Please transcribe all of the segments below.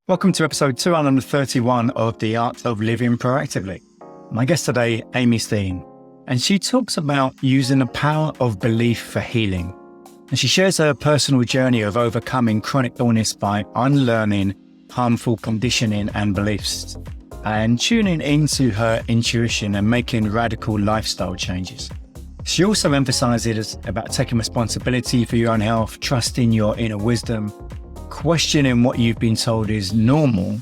Welcome to episode 231 of The Art of Living Proactively. My guest today, Amy Stein, and she talks about using the power of belief for healing. And she shares her personal journey of overcoming chronic illness by unlearning harmful conditioning and beliefs and tuning into her intuition and making radical lifestyle changes. She also emphasizes about taking responsibility for your own health, trusting your inner wisdom, questioning what you've been told is normal,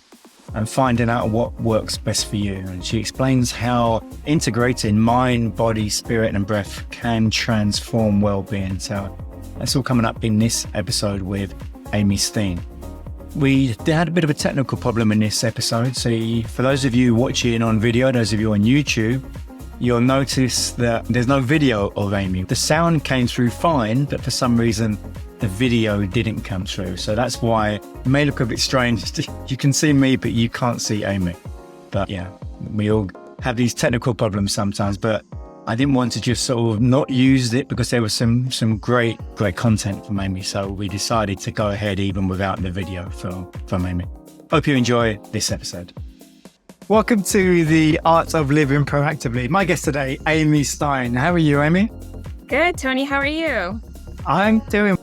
and finding out what works best for you. And she explains how integrating mind, body, spirit, and breath can transform well-being. So that's all coming up in this episode with Amy Stein. We had a bit of a technical problem in this episode. So for those of you watching on video, those of you on YouTube, you'll notice that there's no video of Amy. The sound came through fine, but for some reason, the video didn't come through. So that's why it may look a bit strange. You can see me, but you can't see Amy. But yeah, we all have these technical problems sometimes, but I didn't want to just sort of not use it because there was some great content from Amy. So we decided to go ahead even without the video from Amy. Hope you enjoy this episode. Welcome to The Art of Living Proactively. My guest today, Amy Stein. How are you, Amy? Good, Tony. How are you? I'm doing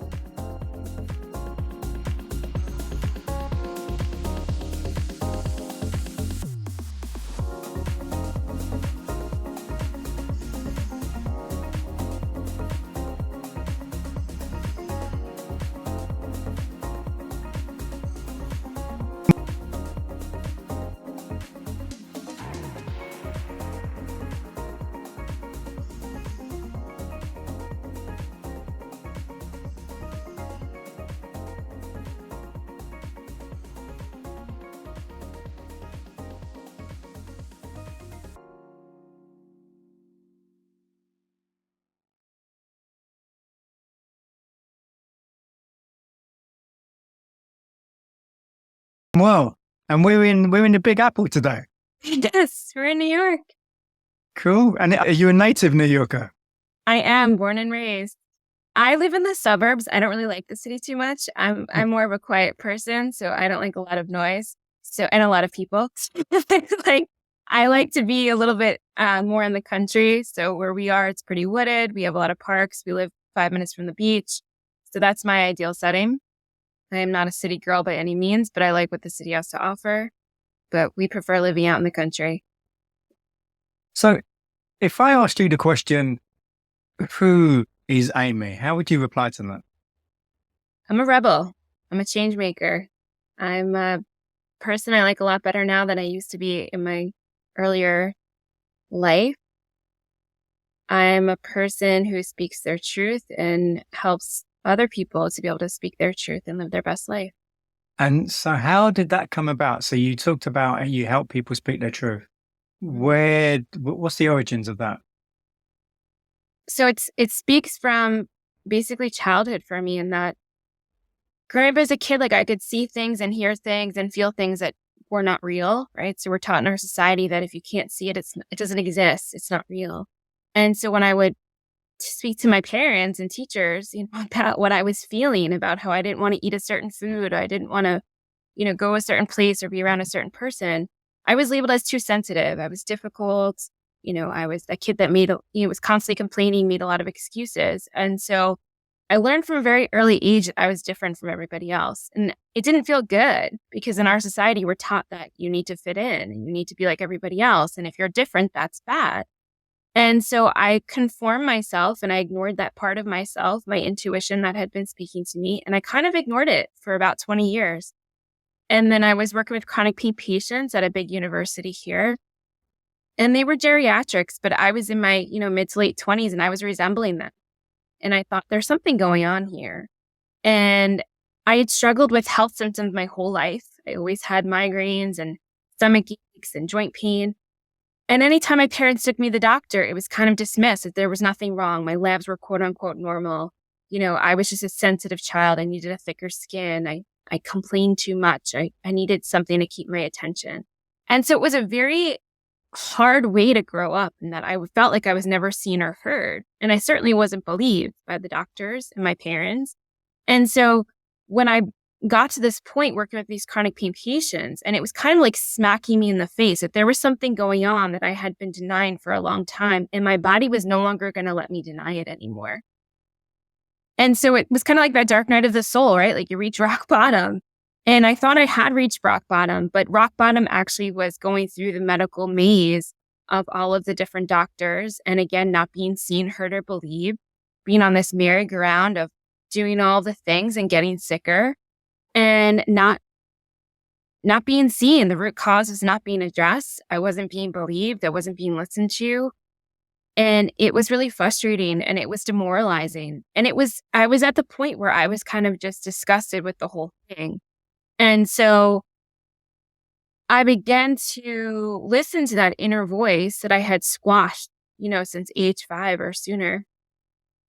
well, and we're in the Big Apple today. Yes, we're in New York. Cool. And are you a native New Yorker? I am born and raised. I live in the suburbs. I don't really like the city too much. I'm more of a quiet person, so I don't like a lot of noise. And a lot of people. I like to be a little bit more in the country. So where we are, it's pretty wooded. We have a lot of parks. We live 5 minutes from the beach. So that's my ideal setting. I am not a city girl by any means, but I like what the city has to offer. But we prefer living out in the country. So if I asked you the question, who is Amy? How would you reply to that? I'm a rebel. I'm a change maker. I'm a person I like a lot better now than I used to be in my earlier life. I'm a person who speaks their truth and helps other people to be able to speak their truth and live their best life. And so how did that come about? So you talked about you help people speak their truth. What's the origins of that? So it speaks from basically childhood for me, in that growing up as a kid, I could see things and hear things and feel things that were not real, right? So we're taught in our society that if you can't see it, it doesn't exist. It's not real. And so when I would speak to my parents and teachers, about what I was feeling, about how I didn't want to eat a certain food, or I didn't want to, go a certain place or be around a certain person, I was labeled as too sensitive. I was difficult. I was a kid that was constantly complaining, made a lot of excuses. And so I learned from a very early age that I was different from everybody else. And it didn't feel good because in our society, we're taught that you need to fit in and you need to be like everybody else. And if you're different, that's bad. And so I conformed myself and I ignored that part of myself, my intuition that had been speaking to me. And I kind of ignored it for about 20 years. And then I was working with chronic pain patients at a big university here. And they were geriatrics, but I was in my, mid to late 20s and I was resembling them. And I thought there's something going on here. And I had struggled with health symptoms my whole life. I always had migraines and stomach aches and joint pain. And anytime my parents took me to the doctor, it was kind of dismissed that there was nothing wrong. My labs were quote unquote normal. I was just a sensitive child. I needed a thicker skin. I complained too much. I needed something to keep my attention. And so it was a very hard way to grow up, in that I felt like I was never seen or heard. And I certainly wasn't believed by the doctors and my parents. And so when I got to this point working with these chronic pain patients, and it was kind of like smacking me in the face that there was something going on that I had been denying for a long time, and my body was no longer going to let me deny it anymore. And so it was kind of like that dark night of the soul, right? Like you reach rock bottom. And I thought I had reached rock bottom, but rock bottom actually was going through the medical maze of all of the different doctors. And again, not being seen, heard, or believed, being on this merry-go-round of doing all the things and getting sicker and not being seen. The root cause was not being addressed. I wasn't being believed. I wasn't being listened to. And it was really frustrating and it was demoralizing. And I was at the point where I was kind of just disgusted with the whole thing. And so I began to listen to that inner voice that I had squashed, since age 5 or sooner.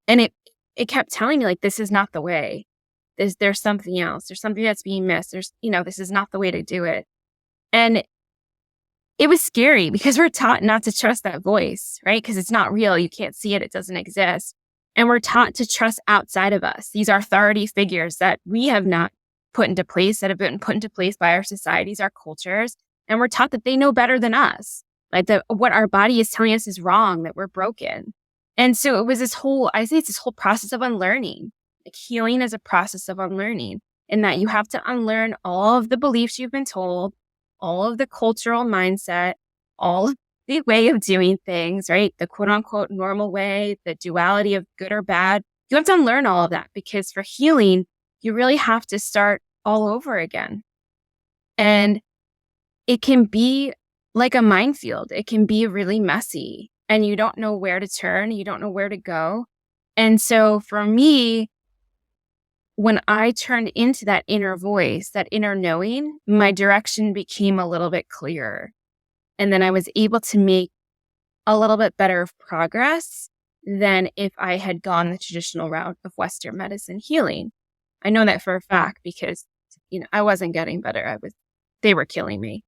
And it kept telling me, like, this is not the way. There's something else. There's something that's being missed. This is not the way to do it. And it was scary because we're taught not to trust that voice, right? Because it's not real. You can't see it. It doesn't exist. And we're taught to trust outside of us. These are authority figures that we have not put into place, that have been put into place by our societies, our cultures. And we're taught that they know better than us. Like what our body is telling us is wrong, that we're broken. And so it was this whole process of unlearning. Like healing is a process of unlearning, in that you have to unlearn all of the beliefs you've been told, all of the cultural mindset, all of the way of doing things, right? The quote unquote normal way, the duality of good or bad. You have to unlearn all of that, because for healing, you really have to start all over again. And it can be like a minefield. It can be really messy and you don't know where to turn. You don't know where to go. And so for me, when I turned into that inner voice, that inner knowing, my direction became a little bit clearer. And then I was able to make a little bit better progress than if I had gone the traditional route of Western medicine healing. I know that for a fact because, I wasn't getting better. They were killing me.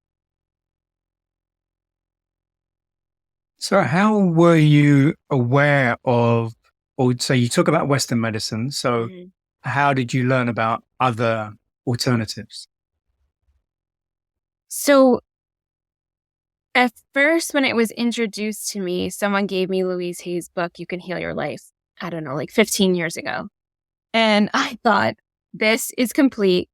So how were you aware of, so you talk about Western medicine. So how did you learn about other alternatives? So at first, when it was introduced to me, someone gave me Louise Hayes' book, You Can Heal Your Life. I don't know, like 15 years ago. And I thought, this is complete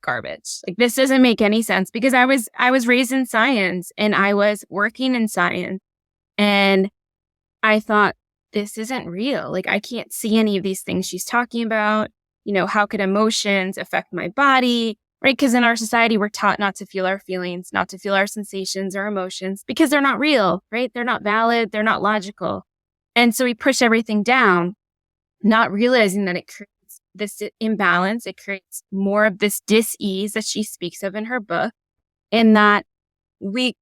garbage. Like, this doesn't make any sense, because I was raised in science and I was working in science. And I thought, this isn't real. Like, I can't see any of these things she's talking about. How could emotions affect my body? Right? Because in our society, we're taught not to feel our feelings, not to feel our sensations or emotions, because they're not real, right? They're not valid. They're not logical. And so we push everything down, not realizing that it creates this imbalance. It creates more of this dis-ease that she speaks of in her book, and that we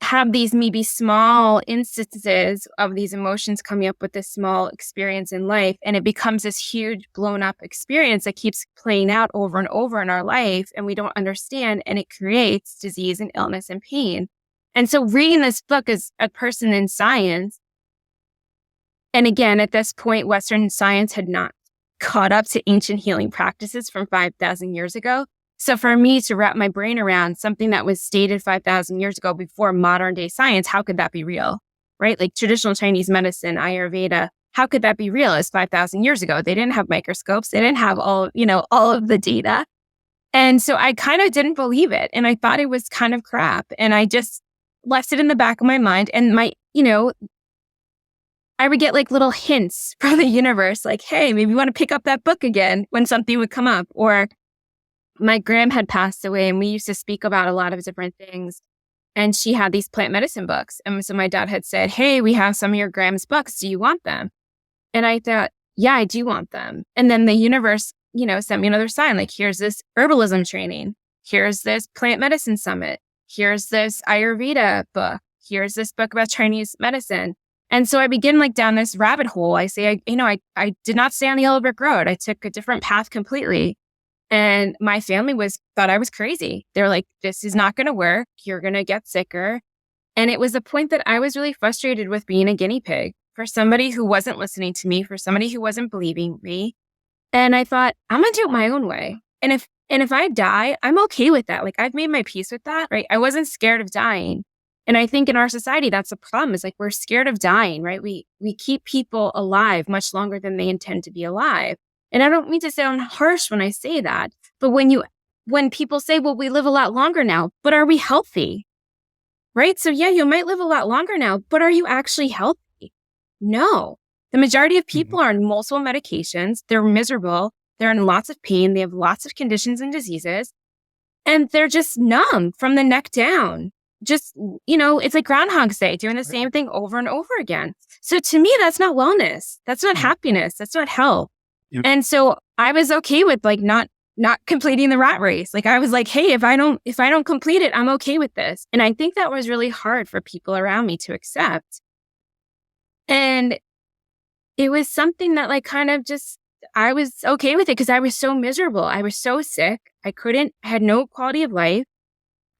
have these maybe small instances of these emotions coming up with this small experience in life, and it becomes this huge blown up experience that keeps playing out over and over in our life, and we don't understand, and it creates disease and illness and pain. And so reading this book as a person in science, and again, at this point, Western science had not caught up to ancient healing practices from 5,000 years ago. So for me to wrap my brain around something that was stated 5,000 years ago before modern day science, how could that be real? Right? Like traditional Chinese medicine, Ayurveda, how could that be real? It's 5,000 years ago. They didn't have microscopes. They didn't have all of the data. And so I kind of didn't believe it. And I thought it was kind of crap. And I just left it in the back of my mind. And I would get like little hints from the universe, like, hey, maybe you want to pick up that book again when something would come up. Or my gram had passed away and we used to speak about a lot of different things. And she had these plant medicine books. And so my dad had said, hey, we have some of your gram's books. Do you want them? And I thought, yeah, I do want them. And then the universe, sent me another sign. Like, here's this herbalism training. Here's this plant medicine summit. Here's this Ayurveda book. Here's this book about Chinese medicine. And so I begin like down this rabbit hole. I say, I did not stay on the yellow brick road. I took a different path completely. And my family thought I was crazy. They're like, this is not going to work. You're going to get sicker. And it was the point that I was really frustrated with being a guinea pig for somebody who wasn't listening to me, for somebody who wasn't believing me. And I thought, I'm going to do it my own way. And if I die, I'm okay with that. Like I've made my peace with that, right? I wasn't scared of dying. And I think in our society, that's the problem is like, we're scared of dying, right? We keep people alive much longer than they intend to be alive. And I don't mean to sound harsh when I say that, but when people say, well, we live a lot longer now, but are we healthy? Right? So yeah, you might live a lot longer now, but are you actually healthy? No. The majority of people are on multiple medications. They're miserable. They're in lots of pain. They have lots of conditions and diseases, and they're just numb from the neck down. Just, it's like Groundhog's Day, doing the same thing over and over again. So to me, that's not wellness. That's not happiness. That's not health. Yep. And so I was okay with like not completing the rat race. Like I was like, hey, if I don't complete it, I'm okay with this. And I think that was really hard for people around me to accept. And it was something that like kind of just, I was okay with it because I was so miserable. I was so sick. I had no quality of life.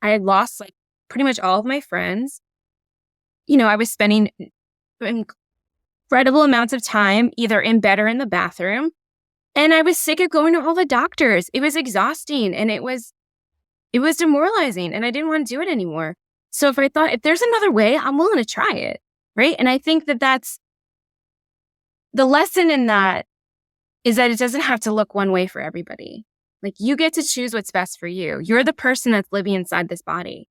I had lost like pretty much all of my friends. I was spending incredible amounts of time either in bed or in the bathroom. And I was sick of going to all the doctors. It was exhausting and it was demoralizing and I didn't want to do it anymore. So if there's another way, I'm willing to try it. Right. And I think that that's the lesson in that is that it doesn't have to look one way for everybody. Like you get to choose what's best for you. You're the person that's living inside this body,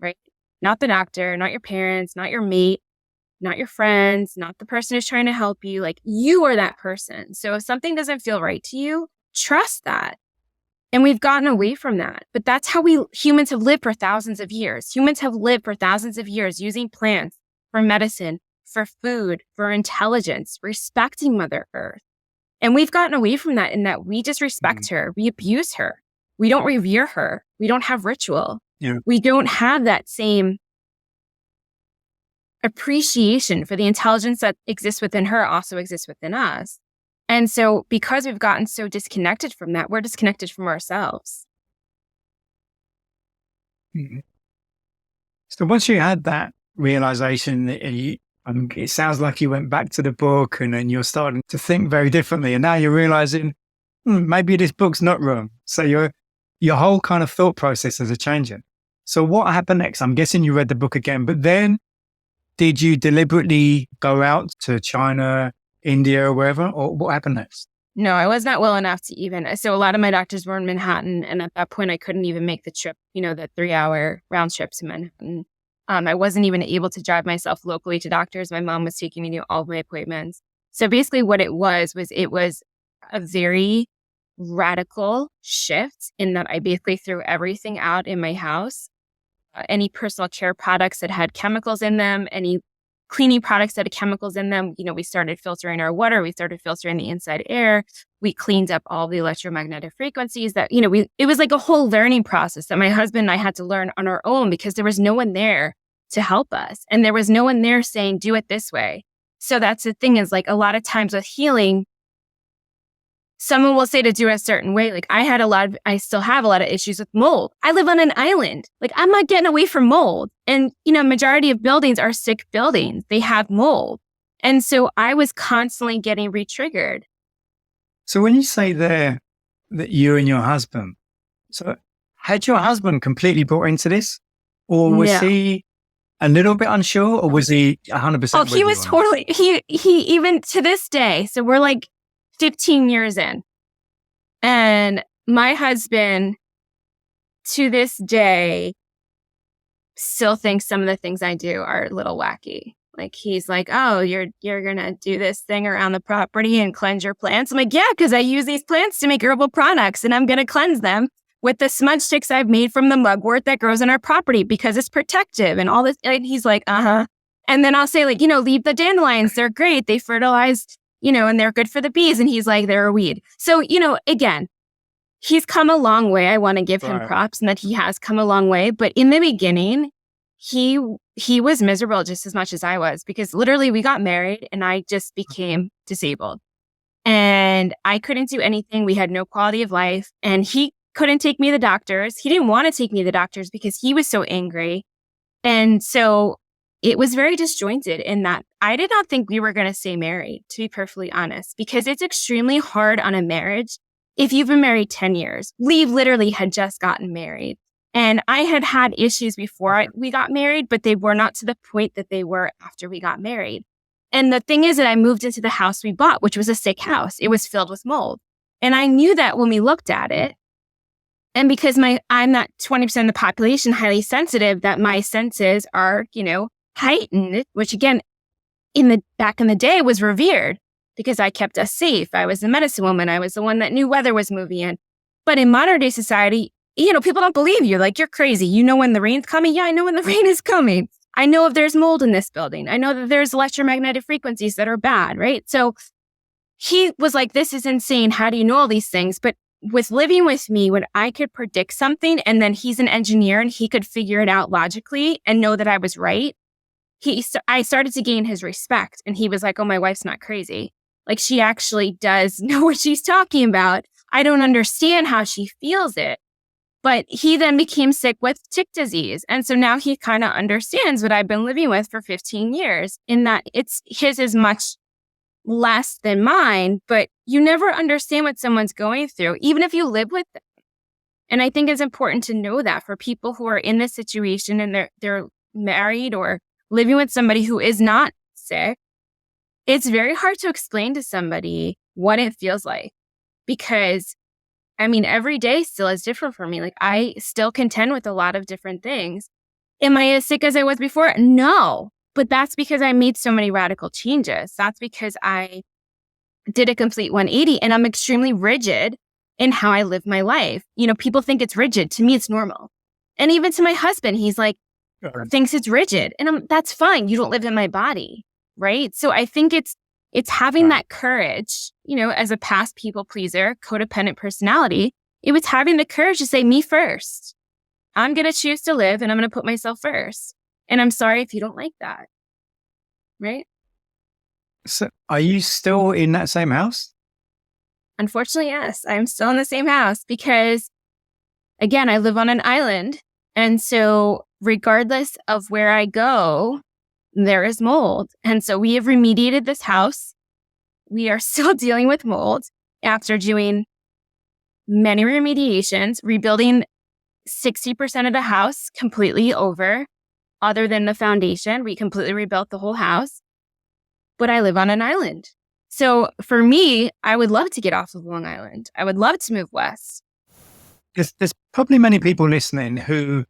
right? Not the doctor, not your parents, not your mate, not your friends, not the person who's trying to help you. Like you are that person. So if something doesn't feel right to you, trust that. And we've gotten away from that. But that's how humans have lived for thousands of years. Humans have lived for thousands of years using plants for medicine, for food, for intelligence, respecting Mother Earth. And we've gotten away from that in that we just respect her. We abuse her. We don't revere her. We don't have ritual. Yeah. We don't have that same appreciation for the intelligence that exists within her also exists within us. And so because we've gotten so disconnected from that, we're disconnected from ourselves. Mm-hmm. So once you had that realization, it sounds like you went back to the book and then you're starting to think very differently. And now you're realizing, maybe this book's not wrong. So your whole kind of thought processes are changing. So what happened next? I'm guessing you read the book again, but then did you deliberately go out to China, India, or wherever? Or what happened next? No, I was not well enough to even. So a lot of my doctors were in Manhattan. And at that point, I couldn't even make the trip, the 3-hour round trip to Manhattan. I wasn't even able to drive myself locally to doctors. My mom was taking me to all of my appointments. So basically what it was a very radical shift in that I basically threw everything out in my house. Any personal care products that had chemicals in them, any cleaning products that had chemicals in them. We started filtering our water. We started filtering the inside air. We cleaned up all the electromagnetic frequencies that, it was like a whole learning process that my husband and I had to learn on our own because there was no one there to help us. And there was no one there saying, do it this way. So that's the thing is like a lot of times with healing, someone will say to do it a certain way. Like I still have a lot of issues with mold. I live on an island. Like I'm not getting away from mold. And, majority of buildings are sick buildings. They have mold. And so I was constantly getting re-triggered. So when you say there that you and your husband, so had your husband completely bought into this? Or was he a little bit unsure? Or was he 100%? Oh, he was totally, he even to this day. So we're like 15 years in. And my husband, to this day, still thinks some of the things I do are a little wacky. Like he's like, oh, you're going to do this thing around the property and cleanse your plants. I'm like, yeah, because I use these plants to make herbal products and I'm going to cleanse them with the smudge sticks I've made from the mugwort that grows on our property because it's protective and all this. And he's like, uh-huh. And then I'll say like, leave the dandelions. They're great. They fertilize, and they're good for the bees. And he's like, they're a weed. So, again, he's come a long way. I want to give him props and that he has come a long way. But in the beginning, he was miserable just as much as I was because literally we got married and I just became disabled and I couldn't do anything. We had no quality of life and he couldn't take me to the doctors. He didn't want to take me to the doctors because he was so angry. And so it was very disjointed in that I did not think we were going to stay married, to be perfectly honest, because it's extremely hard on a marriage if you've been married 10 years, we literally had just gotten married. And I had had issues before we got married, but they were not to the point that they were after we got married. And the thing is that I moved into the house we bought, which was a sick house. It was filled with mold. And I knew that when we looked at it. And because I'm not 20% of the population highly sensitive, that my senses are, heightened, which again, back in the day was revered because I kept us safe. I was the medicine woman. I was the one that knew weather was moving in. But in modern day society, people don't believe you. Like, you're crazy. You know when the rain's coming? Yeah, I know when the rain is coming. I know if there's mold in this building. I know that there's electromagnetic frequencies that are bad, right? So he was like, this is insane. How do you know all these things? But with living with me, when I could predict something and then he's an engineer and he could figure it out logically and know that I was right, I started to gain his respect. And he was like, oh, my wife's not crazy. Like, she actually does know what she's talking about. I don't understand how she feels it. But he then became sick with tick disease. And so now he kind of understands what I've been living with for 15 years in that his is much less than mine, but you never understand what someone's going through, even if you live with them. And I think it's important to know that for people who are in this situation and they're married or living with somebody who is not sick, it's very hard to explain to somebody what it feels like because every day still is different for me. Like, I still contend with a lot of different things. Am I as sick as I was before? No. But that's because I made so many radical changes. That's because I did a complete 180 and I'm extremely rigid in how I live my life. People think it's rigid. To me, it's normal. And even to my husband, he's like, thinks it's rigid. And that's fine. You don't live in my body. Right. So I think it's having that courage, as a past people pleaser, codependent personality, it was having the courage to say, me first. I'm going to choose to live and I'm going to put myself first. And I'm sorry if you don't like that. Right? So are you still in that same house? Unfortunately, yes. I'm still in the same house because, again, I live on an island. And so regardless of where I go, there is mold. And so we have remediated this house. We are still dealing with mold after doing many remediations, rebuilding 60% of the house completely over, other than the foundation. We completely rebuilt the whole house. But I live on an island. So for me, I would love to get off of Long Island. I would love to move west. There's probably many people listening who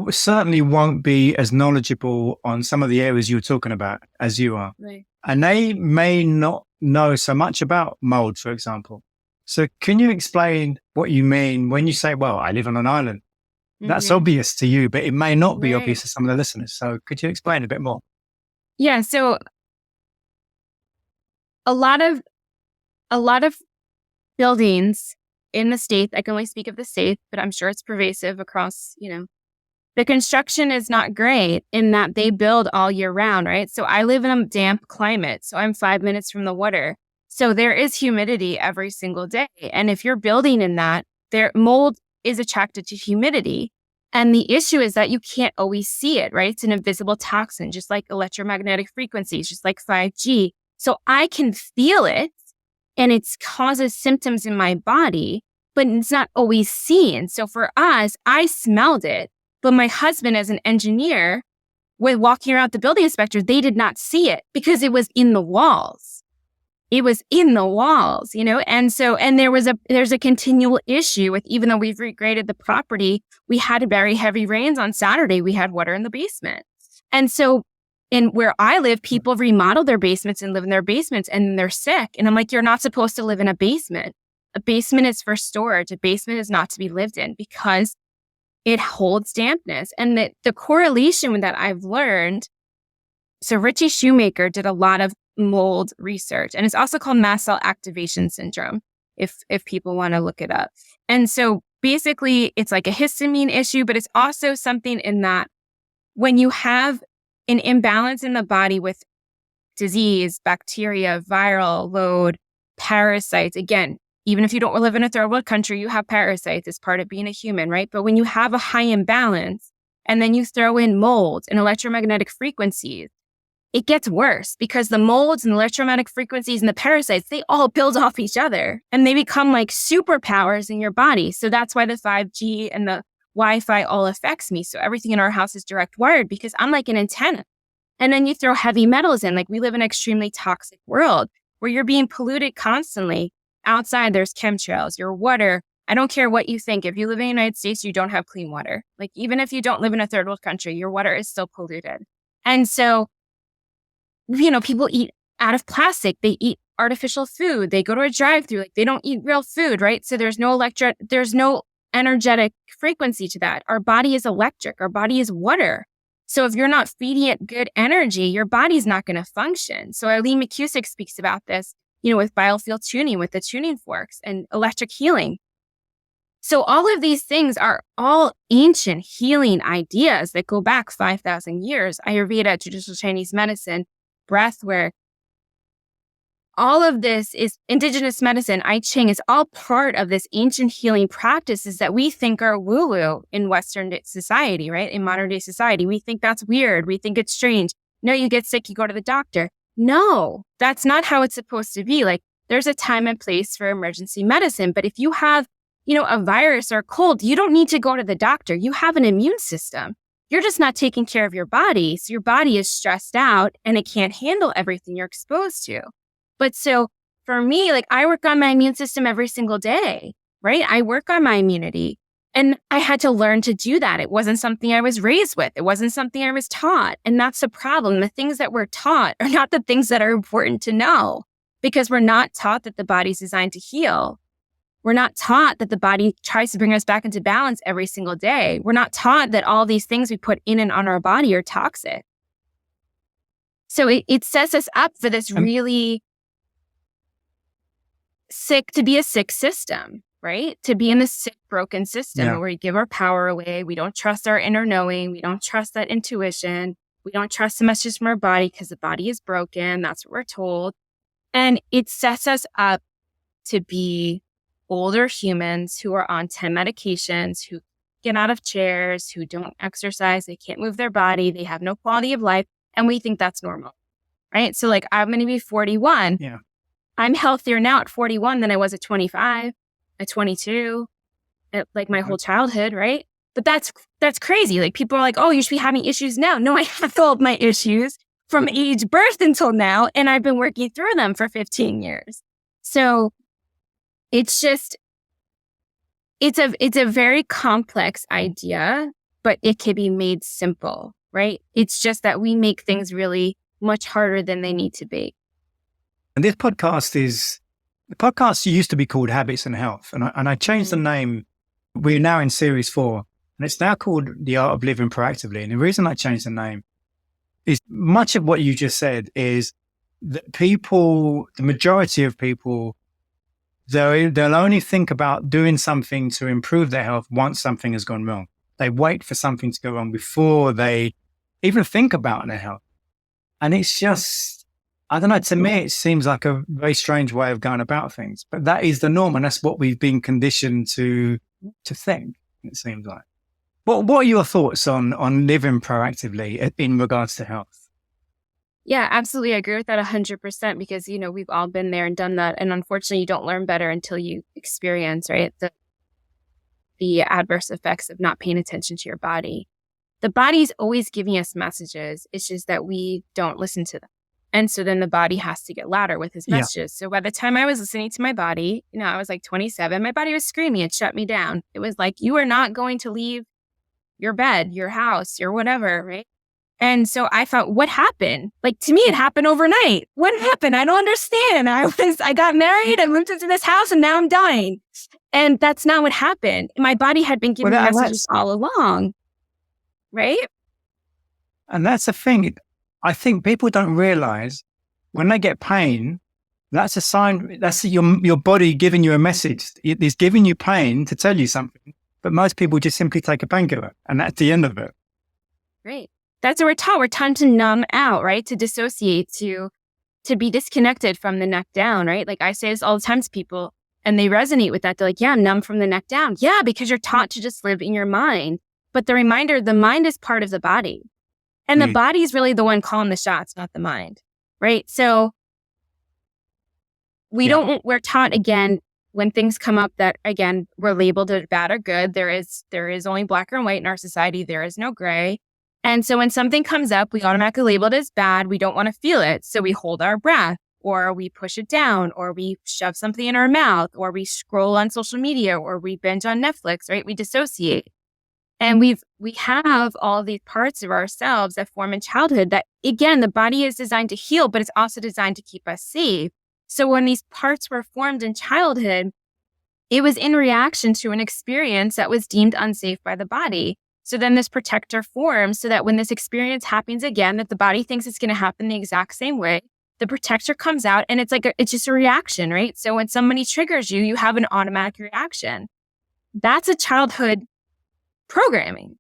certainly won't be as knowledgeable on some of the areas you're talking about as you are. Right. And they may not know so much about mold, for example. So can you explain what you mean when you say, well, I live on an island? That's obvious to you, but it may not be obvious to some of the listeners. So could you explain a bit more? Yeah. So a lot of buildings in the state, I can only speak of the state, but I'm sure it's pervasive across, the construction is not great in that they build all year round, right? So I live in a damp climate, so I'm 5 minutes from the water. So there is humidity every single day. And if you're building in that, mold is attracted to humidity. And the issue is that you can't always see it, right? It's an invisible toxin, just like electromagnetic frequencies, just like 5G. So I can feel it and it causes symptoms in my body, but it's not always seen. So for us, I smelled it. But my husband, as an engineer, with walking around the building inspector, they did not see it because it was in the walls. It was in the walls, and there's a continual issue with, even though we've regraded the property, we had very heavy rains on Saturday. We had water in the basement. And so in where I live, people remodel their basements and live in their basements and they're sick. And I'm like, you're not supposed to live in a basement. A basement is for storage. A basement is not to be lived in because it holds dampness. And the correlation with that I've learned, so Richie Shoemaker did a lot of mold research, and it's also called mast cell activation syndrome, if people want to look it up. And so basically it's like a histamine issue, but it's also something in that when you have an imbalance in the body with disease, bacteria, viral load, parasites, again, even if you don't live in a third world country, you have parasites. It's part of being a human, right? But when you have a high imbalance and then you throw in mold and electromagnetic frequencies, it gets worse because the molds and the electromagnetic frequencies and the parasites, they all build off each other and they become like superpowers in your body. So that's why the 5G and the Wi-Fi all affects me. So everything in our house is direct wired because I'm like an antenna. And then you throw heavy metals in, like we live in an extremely toxic world where you're being polluted constantly. Outside, there's chemtrails, your water. I don't care what you think. If you live in the United States, you don't have clean water. Like even if you don't live in a third world country, your water is still polluted. And so, people eat out of plastic. They eat artificial food. They go to a drive-through. Like they don't eat real food, right? So there's no energetic frequency to that. Our body is electric. Our body is water. So if you're not feeding it good energy, your body's not going to function. So Eileen McCusick speaks about this, with biofield tuning, with the tuning forks and electric healing. So all of these things are all ancient healing ideas that go back 5,000 years. Ayurveda, traditional Chinese medicine, breathwork. All of this is indigenous medicine, I Ching, is all part of this ancient healing practices that we think are woo-woo in Western society, right? In modern day society, we think that's weird. We think it's strange. No, you get sick, you go to the doctor. No, that's not how it's supposed to be. Like there's a time and place for emergency medicine. But if you have, a virus or a cold, you don't need to go to the doctor. You have an immune system. You're just not taking care of your body. So your body is stressed out and it can't handle everything you're exposed to. But so for me, like I work on my immune system every single day, right? I work on my immunity and I had to learn to do that. It wasn't something I was raised with. It wasn't something I was taught. And that's the problem. The things that we're taught are not the things that are important to know because we're not taught that the body's designed to heal. We're not taught that the body tries to bring us back into balance every single day. We're not taught that all these things we put in and on our body are toxic. So it sets us up for this really to be a sick system, right? To be in this sick, broken system where we give our power away. We don't trust our inner knowing. We don't trust that intuition. We don't trust the messages from our body because the body is broken. That's what we're told. And it sets us up to be older humans who are on 10 medications, who get out of chairs, who don't exercise, they can't move their body, they have no quality of life. And we think that's normal, right? So like I'm going to be 41. Yeah. I'm healthier now at 41 than I was at 25, at 22, at like my whole childhood, right? But that's crazy. Like people are like, oh, you should be having issues now. No, I have all of my issues from age birth until now. And I've been working through them for 15 years. So it's just, it's a very complex idea, but it can be made simple, right? It's just that we make things really much harder than they need to be. And the podcast used to be called Habits and Health. And I changed the name. We're now in series 4 and it's now called The Art of Living Proactively. And the reason I changed the name is much of what you just said is that the majority of people, they'll only think about doing something to improve their health once something has gone wrong. They wait for something to go wrong before they even think about their health. And it's just, I don't know, to me, it seems like a very strange way of going about things, but that is the norm. And that's what we've been conditioned to think, it seems like. What are your thoughts on living proactively in regards to health? Yeah, absolutely. I agree with that 100% because, we've all been there and done that. And unfortunately, you don't learn better until you experience, right? The adverse effects of not paying attention to your body. The body's always giving us messages. It's just that we don't listen to them. And so then the body has to get louder with his messages. So by the time I was listening to my body, I was like 27, my body was screaming. It shut me down. It was like, you are not going to leave your bed, your house, your whatever, right? And so I thought, what happened? Like to me, it happened overnight. What happened? I don't understand. I got married, I moved into this house and now I'm dying. And that's not what happened. My body had been giving me messages all along. Right? And that's the thing. I think people don't realize when they get pain, that's a sign, that's your body giving you a message. It is giving you pain to tell you something. But most people just simply take a painkiller and that's the end of it. Right. That's what we're taught. We're taught to numb out, right? To dissociate, to be disconnected from the neck down, right? Like I say this all the time to people and they resonate with that. They're like, yeah, numb from the neck down. Yeah, because you're taught to just live in your mind. But the mind is part of the body. And the body's really the one calling the shots, not the mind, right? So we're taught, again, when things come up that, again, we're labeled as bad or good, there is only black or white in our society. There is no gray. And so when something comes up, we automatically label it as bad. We don't want to feel it. So we hold our breath, or we push it down, or we shove something in our mouth, or we scroll on social media, or we binge on Netflix, right? We dissociate. And we have all these parts of ourselves that form in childhood that, again, the body is designed to heal, but it's also designed to keep us safe. So when these parts were formed in childhood, it was in reaction to an experience that was deemed unsafe by the body. So then this protector forms so that when this experience happens again, that the body thinks it's going to happen the exact same way, the protector comes out, and it's just a reaction, right? So when somebody triggers you, you have an automatic reaction. That's a childhood programming.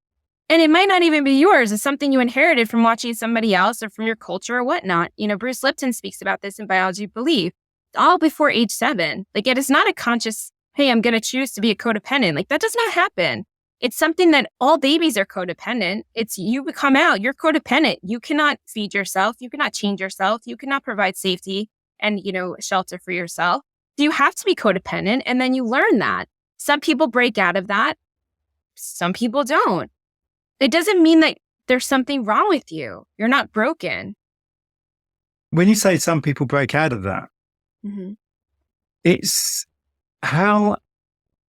And it might not even be yours. It's something you inherited from watching somebody else or from your culture or whatnot. Bruce Lipton speaks about this in Biology of Belief, all before age 7. Like, it is not a conscious, hey, I'm going to choose to be a codependent. Like, that does not happen. It's something that all babies are codependent. It's you come out, you're codependent. You cannot feed yourself. You cannot change yourself. You cannot provide safety and, shelter for yourself. So you have to be codependent. And then you learn that. Some people break out of that. Some people don't. It doesn't mean that there's something wrong with you. You're not broken. When you say some people break out of that, it's how,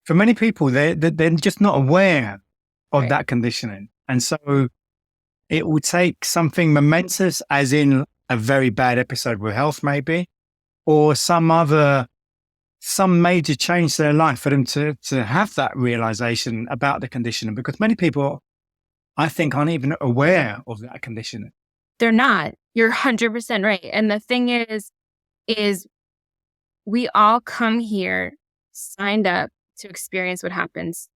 for many people, they're just not aware of that conditioning. And so it will take something momentous, as in a very bad episode with health maybe, or some major change to their life for them to have that realization about the conditioning. Because many people, I think, aren't even aware of that conditioning. They're not. You're 100% right. And the thing is we all come here signed up to experience what happens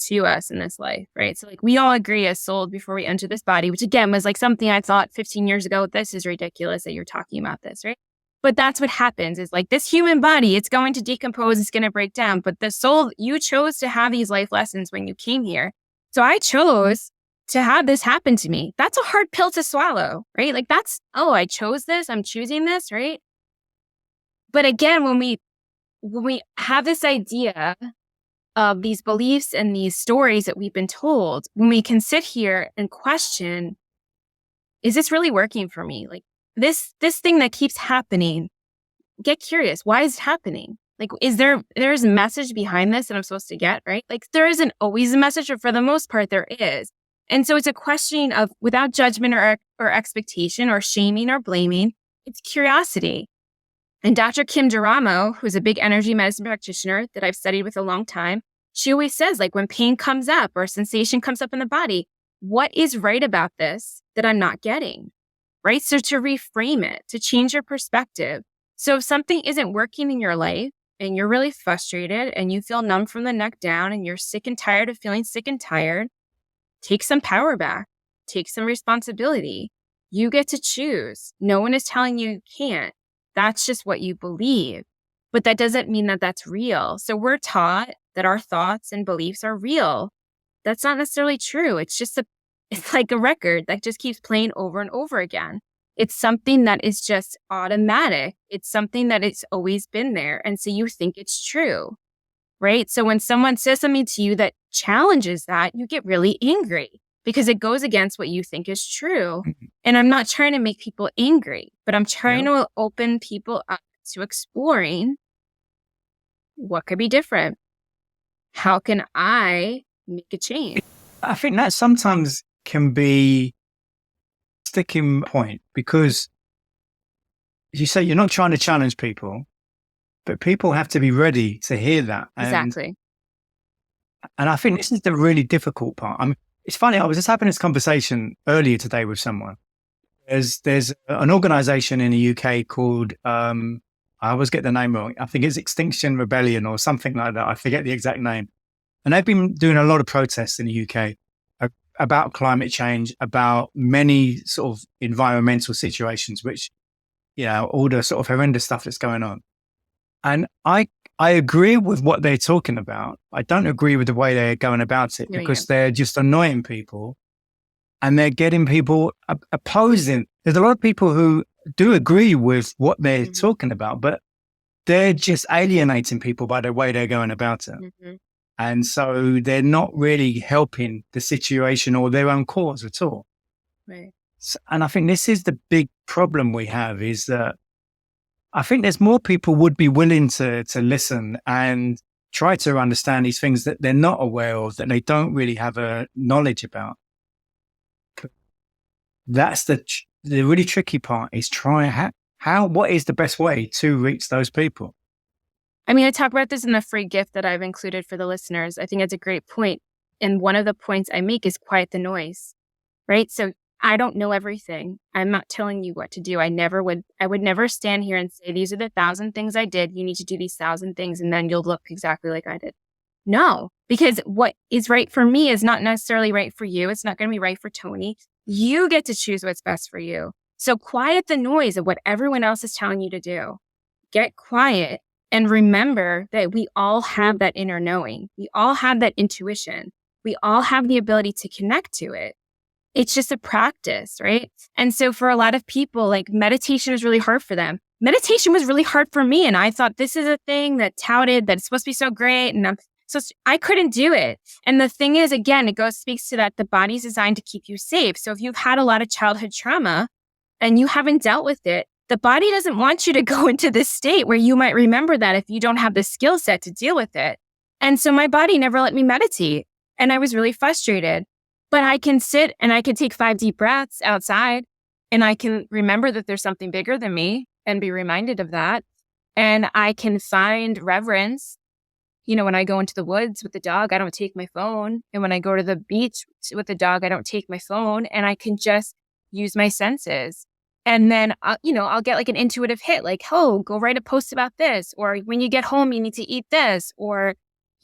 to us in this life, right? So we all agree as souls before we enter this body, which again was something I thought 15 years ago, this is ridiculous that you're talking about this, right? But that's what happens is this human body, it's going to decompose, it's going to break down. But the soul, you chose to have these life lessons when you came here. So I chose to have this happen to me. That's a hard pill to swallow, right? I chose this, I'm choosing this, right? But again, when we have this idea of these beliefs and these stories that we've been told, when we can sit here and question, is this really working for me? This thing that keeps happening, get curious. Why is it happening? There's a message behind this that I'm supposed to get, right? There isn't always a message, but for the most part, there is. And so it's a question of, without judgment or expectation or shaming or blaming, it's curiosity. And Dr. Kim Duramo, who's a big energy medicine practitioner that I've studied with a long time, she always says, when pain comes up or a sensation comes up in the body, what is right about this that I'm not getting? Right? So to reframe it, to change your perspective. So if something isn't working in your life and you're really frustrated and you feel numb from the neck down and you're sick and tired of feeling sick and tired, take some power back, take some responsibility. You get to choose. No one is telling you can't. That's just what you believe. But that doesn't mean that that's real. So we're taught that our thoughts and beliefs are real. That's not necessarily true. It's like a record that just keeps playing over and over again. It's something that is just automatic. It's something that it's always been there. And so you think it's true, right? So when someone says something to you that challenges that, you get really angry because it goes against what you think is true. And I'm not trying to make people angry, but I'm trying to open people up to exploring what could be different. How can I make a change? I think that sometimes can be a sticking point because, as you say, you're not trying to challenge people, but people have to be ready to hear that. Exactly. And I think this is the really difficult part. It's funny, I was just having this conversation earlier today with someone. There's an organization in the UK called, I always get the name wrong. I think it's Extinction Rebellion or something like that. I forget the exact name. And they've been doing a lot of protests in the UK about climate change, about many sort of environmental situations, which, all the sort of horrendous stuff that's going on. And I agree with what they're talking about. I don't agree with the way they're going about it because they're just annoying people and they're getting people opposing. There's a lot of people who do agree with what they're talking about, but they're just alienating people by the way they're going about it. And so they're not really helping the situation or their own cause at all. Right. So, and I think this is the big problem we have, is that I think there's more people would be willing to listen and try to understand these things that they're not aware of, that they don't really have a knowledge about. That's the really tricky part, is trying what is the best way to reach those people? I mean, I talk about this in the free gift that I've included for the listeners. I think it's a great point. And one of the points I make is quiet the noise, right? So I don't know everything. I'm not telling you what to do. I would never stand here and say, these are the 1,000 things I did. You need to do these 1,000 things and then you'll look exactly like I did. No, because what is right for me is not necessarily right for you. It's not going to be right for Tony. You get to choose what's best for you. So quiet the noise of what everyone else is telling you to do. Get quiet and remember that we all have that inner knowing. We all have that intuition. We all have the ability to connect to it. It's just a practice, right? And so for a lot of people, like, meditation is really hard for them. Meditation was really hard for me. And I thought, this is a thing that touted that it's supposed to be so great. And I couldn't do it. And the thing is, again, speaks to that the body's designed to keep you safe. So if you've had a lot of childhood trauma and you haven't dealt with it, the body doesn't want you to go into this state where you might remember that if you don't have the skill set to deal with it. And so my body never let me meditate. And I was really frustrated. But I can sit and I can take 5 deep breaths outside and I can remember that there's something bigger than me and be reminded of that. And I can find reverence. You know, when I go into the woods with the dog, I don't take my phone. And when I go to the beach with the dog, I don't take my phone, and I can just use my senses. And then, I'll get like an intuitive hit, like, oh, go write a post about this. Or when you get home, you need to eat this. Or,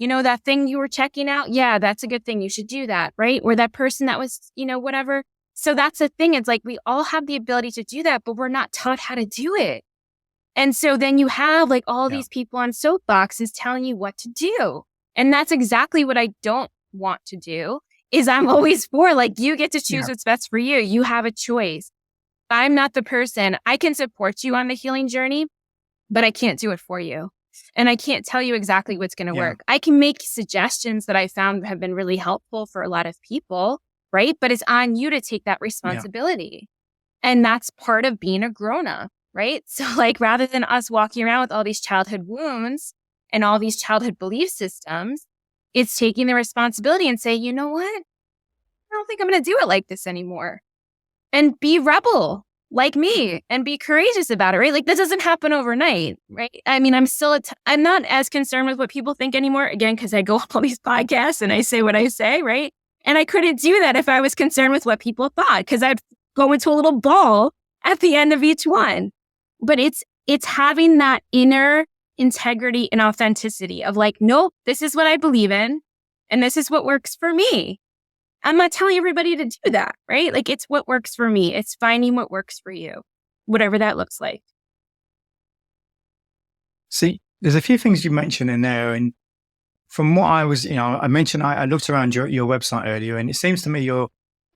that thing you were checking out. Yeah, that's a good thing. You should do that, right? Or that person that was, whatever. So that's the thing. It's like, we all have the ability to do that, but we're not taught how to do it. And so then you have like all these people on soapboxes telling you what to do. And that's exactly what I don't want to do. Is I'm always for, like, you get to choose what's best for you. You have a choice. I'm not the person. I can support you on the healing journey, but I can't do it for you. And I can't tell you exactly what's going to work. I can make suggestions that I found have been really helpful for a lot of people, right? But it's on you to take that responsibility. And that's part of being a grown-up, right? So like, rather than us walking around with all these childhood wounds and all these childhood belief systems, it's taking the responsibility and say, you know what? I don't think I'm going to do it like this anymore. And be rebel like me and be courageous about it, right? Like, this doesn't happen overnight, right? I mean, I'm not as concerned with what people think anymore, again, because I go on all these podcasts and I say what I say, right? And I couldn't do that if I was concerned with what people thought, because I'd go into a little ball at the end of each one. But it's having that inner integrity and authenticity of like, nope, this is what I believe in and this is what works for me. I'm not telling everybody to do that, right? Like, it's what works for me. It's finding what works for you, whatever that looks like. See, there's a few things you mentioned in there. And from what I was, I mentioned, I looked around your website earlier, and it seems to me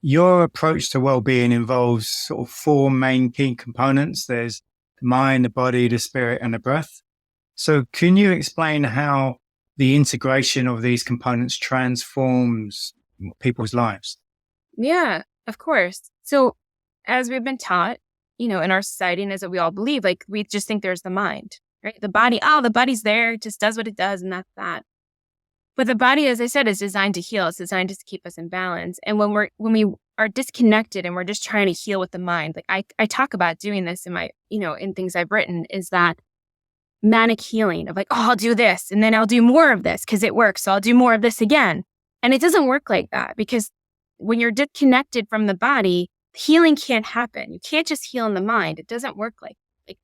your approach to well-being involves sort of 4 main key components. There's the mind, the body, the spirit, and the breath. So can you explain how the integration of these components transforms people's lives? Yeah, of course. So as we've been taught, in our society, and as we all believe, like, we just think there's the mind, right? The body, the body's there, it just does what it does, and that's that. But the body, as I said, is designed to heal. It's designed to keep us in balance. And when we are disconnected and we're just trying to heal with the mind, like I talk about doing this in my, in things I've written, is that manic healing of like, I'll do this and then I'll do more of this because it works. So I'll do more of this again. And it doesn't work like that, because when you're disconnected from the body, healing can't happen. You can't just heal in the mind. It doesn't work like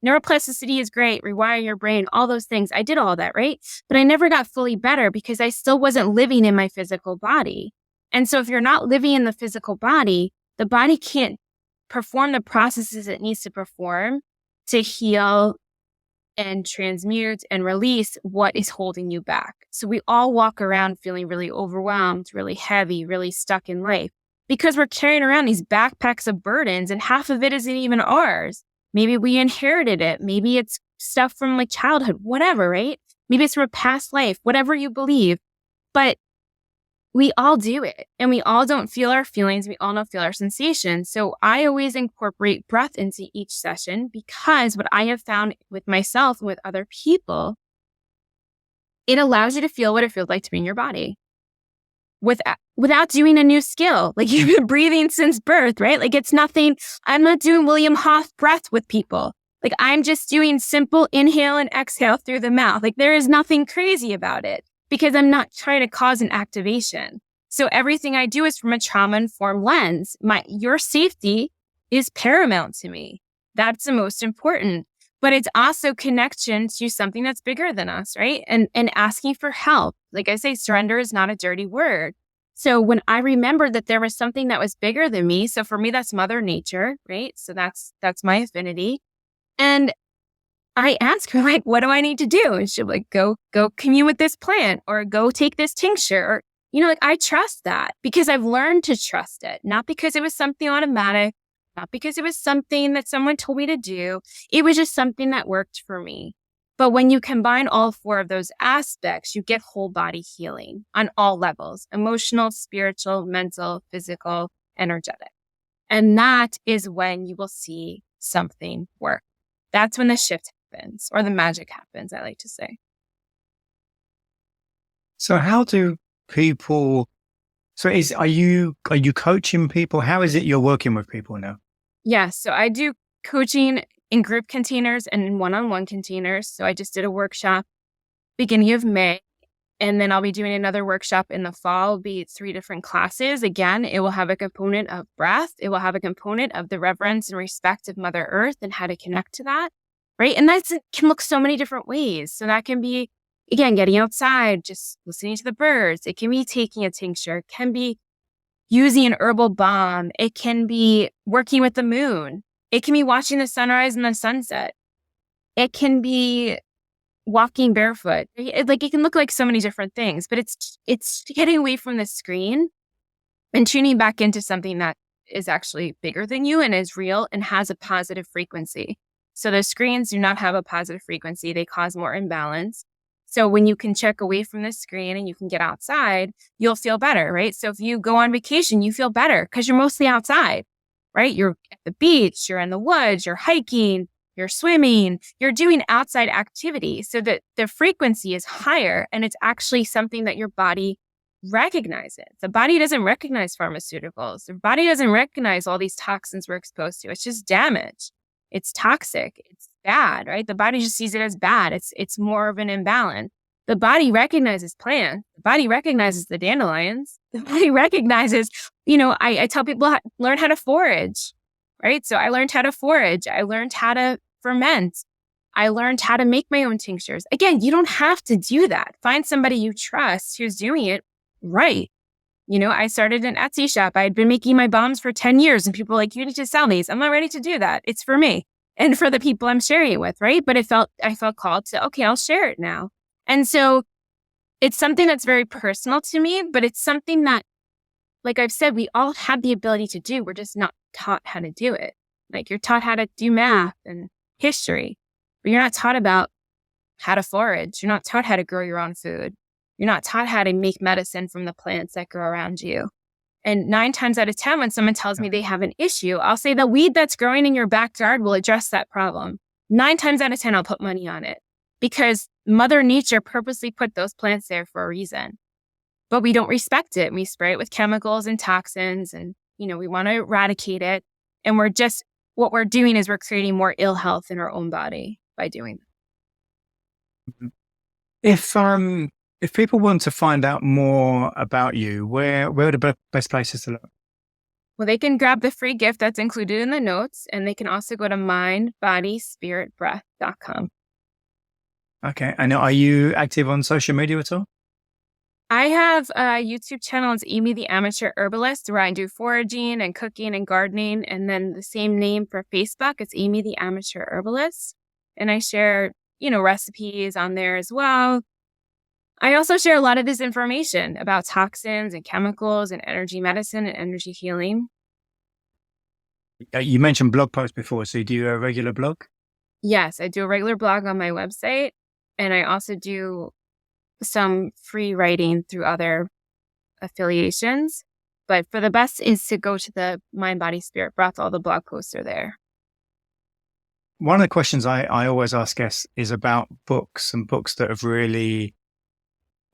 neuroplasticity is great, rewire your brain, all those things. I did all that, right? But I never got fully better because I still wasn't living in my physical body. And so if you're not living in the physical body, the body can't perform the processes it needs to perform to heal and transmute and release what is holding you back. So we all walk around feeling really overwhelmed, really heavy, really stuck in life. because we're carrying around these backpacks of burdens and half of it isn't even ours. Maybe we inherited it. Maybe it's stuff from like childhood, whatever, right? Maybe it's from a past life, whatever you believe. But we all do it, and we all don't feel our feelings. We all don't feel our sensations. So I always incorporate breath into each session, because what I have found with myself and with other people, it allows you to feel what it feels like to be in your body without doing a new skill. Like, you've been breathing since birth, right? Like, it's nothing. I'm not doing William Hoff breath with people. Like, I'm just doing simple inhale and exhale through the mouth. Like, there is nothing crazy about it, because I'm not trying to cause an activation. So everything I do is from a trauma-informed lens. Your safety is paramount to me. That's the most important. But it's also connection to something that's bigger than us, right? And asking for help. Like I say, surrender is not a dirty word. So when I remembered that there was something that was bigger than me, so for me, that's Mother Nature, right? So that's my affinity. And I ask her, like, what do I need to do? And she'll like, go commune with this plant, or go take this tincture, or, like, I trust that because I've learned to trust it, not because it was something automatic, not because it was something that someone told me to do. It was just something that worked for me. But when you combine all 4 of those aspects, you get whole body healing on all levels: emotional, spiritual, mental, physical, energetic. And that is when you will see something work. That's when the shift happens, or the magic happens, I like to say. So how do people, are you coaching people? How is it you're working with people now? Yes. So I do coaching in group containers and in one-on-one containers. So I just did a workshop beginning of May, and then I'll be doing another workshop in the fall. It'll be 3 different classes. Again, it will have a component of breath. It will have a component of the reverence and respect of Mother Earth and how to connect to that, right? And that can look so many different ways. So that can be, again, getting outside, just listening to the birds. It can be taking a tincture. It can be using an herbal balm. It can be working with the moon. It can be watching the sunrise and the sunset. It can be walking barefoot. It can look like so many different things, but it's getting away from the screen and tuning back into something that is actually bigger than you and is real and has a positive frequency. So the screens do not have a positive frequency. They cause more imbalance. So when you can check away from the screen and you can get outside, you'll feel better, right? So if you go on vacation, you feel better because you're mostly outside, right? You're at the beach, you're in the woods, you're hiking, you're swimming, you're doing outside activity so that the frequency is higher, and it's actually something that your body recognizes. The body doesn't recognize pharmaceuticals. The body doesn't recognize all these toxins we're exposed to. It's just damage. It's toxic. It's bad, right? The body just sees it as bad. It's more of an imbalance. The body recognizes plants. The body recognizes the dandelions. The body recognizes, I tell people learn how to forage, right? So I learned how to forage. I learned how to ferment. I learned how to make my own tinctures. Again, you don't have to do that. Find somebody you trust who's doing it right. I started an Etsy shop. I had been making my bombs for 10 years and people were like, you need to sell these. I'm not ready to do that. It's for me and for the people I'm sharing it with, right? But I felt called to, okay, I'll share it now. And so it's something that's very personal to me, but it's something that, like I've said, we all have the ability to do. We're just not taught how to do it. Like, you're taught how to do math and history, but you're not taught about how to forage. You're not taught how to grow your own food. You're not taught how to make medicine from the plants that grow around you. And 9 times out of 10, when someone tells me they have an issue, I'll say the weed that's growing in your backyard will address that problem. 9 times out of 10, I'll put money on it because Mother Nature purposely put those plants there for a reason. But we don't respect it. We spray it with chemicals and toxins and, we want to eradicate it. And what we're doing is we're creating more ill health in our own body by doing that. If people want to find out more about you, where are the best places to look? Well, they can grab the free gift that's included in the notes, and they can also go to mindbodyspiritbreath.com. Okay. And are you active on social media at all? I have a YouTube channel. It's Amy the Amateur Herbalist, where I do foraging and cooking and gardening. And then the same name for Facebook, it's Amy the Amateur Herbalist. And I share, recipes on there as well. I also share a lot of this information about toxins and chemicals and energy medicine and energy healing. You mentioned blog posts before, so you do a regular blog? Yes, I do a regular blog on my website, and I also do some free writing through other affiliations. But for the best is to go to the Mind, Body, Spirit, Breath. All the blog posts are there. One of the questions I always ask guests is about books and books that have really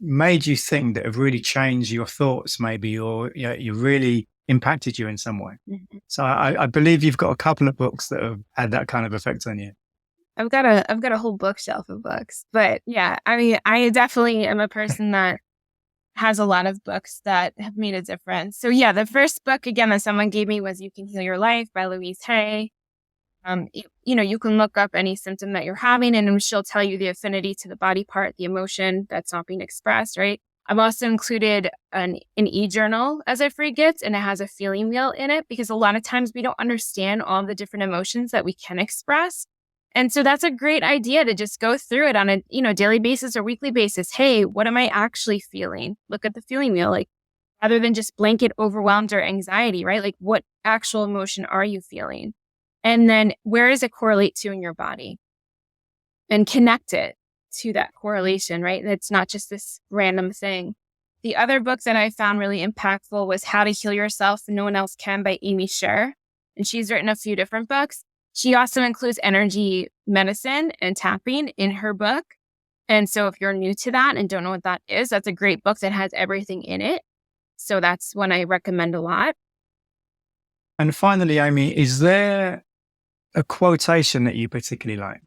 made you think, that have really changed your thoughts maybe, or you really impacted you in some way. Mm-hmm. So I believe you've got a couple of books that have had that kind of effect on you. I've got a whole bookshelf of books, but yeah, I mean, I definitely am a person that has a lot of books that have made a difference. So yeah, the first book again that someone gave me was "You Can Heal Your Life" by Louise Hayes. You can look up any symptom that you're having, and she'll tell you the affinity to the body part, the emotion that's not being expressed, right? I've also included an e-journal as a free gift, and it has a feeling wheel in it because a lot of times we don't understand all the different emotions that we can express. And so that's a great idea to just go through it on a, daily basis or weekly basis. Hey, what am I actually feeling? Look at the feeling wheel, like rather than just blanket overwhelmed or anxiety, right? Like what actual emotion are you feeling? And then where does it correlate to in your body? And connect it to that correlation, right? It's not just this random thing. The other book that I found really impactful was How to Heal Yourself and No One Else Can by Amy Stein. And she's written a few different books. She also includes energy medicine and tapping in her book. And so if you're new to that and don't know what that is, that's a great book that has everything in it. So that's one I recommend a lot. And finally, Amy, is there a quotation that you particularly like?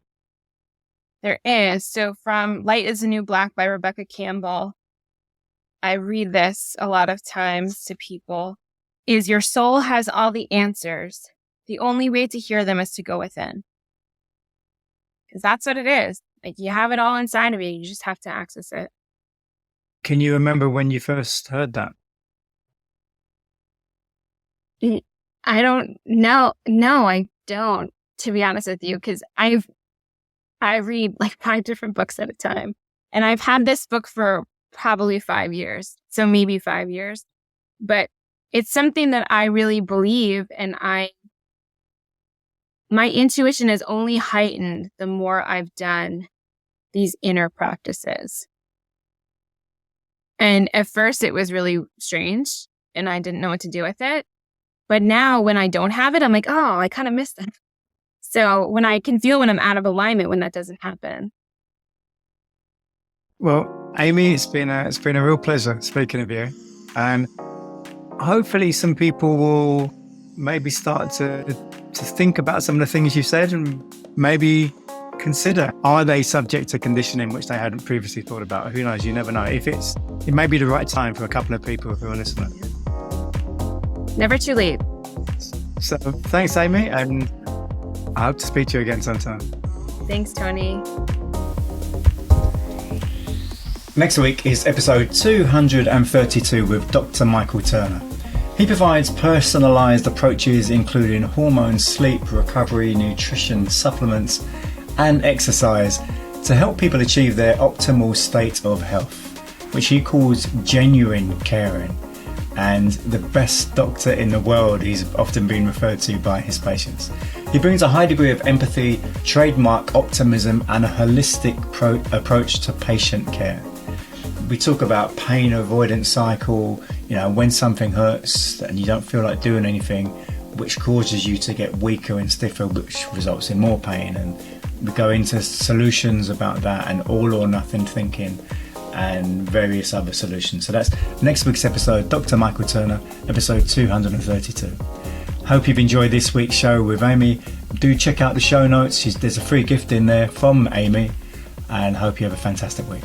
There is. So from Light is the New Black by Rebecca Campbell, I read this a lot of times to people, is your soul has all the answers. The only way to hear them is to go within. Because that's what it is. Like you have it all inside of you. You just have to access it. Can you remember when you first heard that? I don't know. No, I don't, to be honest with you, because I read like 5 different books at a time. And I've had this book for probably 5 years. So maybe 5 years. But it's something that I really believe, and my intuition is only heightened the more I've done these inner practices. And at first it was really strange and I didn't know what to do with it. But now when I don't have it, I'm like, oh, I kind of missed that. So when I can feel when I'm out of alignment, when that doesn't happen. Well, Amy, it's been a real pleasure speaking of you. And hopefully some people will maybe start to think about some of the things you said and maybe consider, are they subject to conditioning which they hadn't previously thought about? Who knows? You never know. It may be the right time for a couple of people who are listening. Never too late. So thanks, Amy, and I hope to speak to you again sometime. Thanks, Tony. Next week is episode 232 with Dr. Michael Turner. He provides personalised approaches including hormones, sleep, recovery, nutrition, supplements and exercise to help people achieve their optimal state of health, which he calls genuine caring. And the best doctor in the world, he's often been referred to by his patients. He brings a high degree of empathy, trademark optimism and a holistic approach to patient care. We talk about pain avoidance cycle, when something hurts and you don't feel like doing anything, which causes you to get weaker and stiffer, which results in more pain. And we go into solutions about that and all or nothing thinking and various other solutions. So that's next week's episode, Dr. Michael Turner, episode 232. Hope you've enjoyed this week's show with Amy. Do check out the show notes. There's a free gift in there from Amy, and hope you have a fantastic week.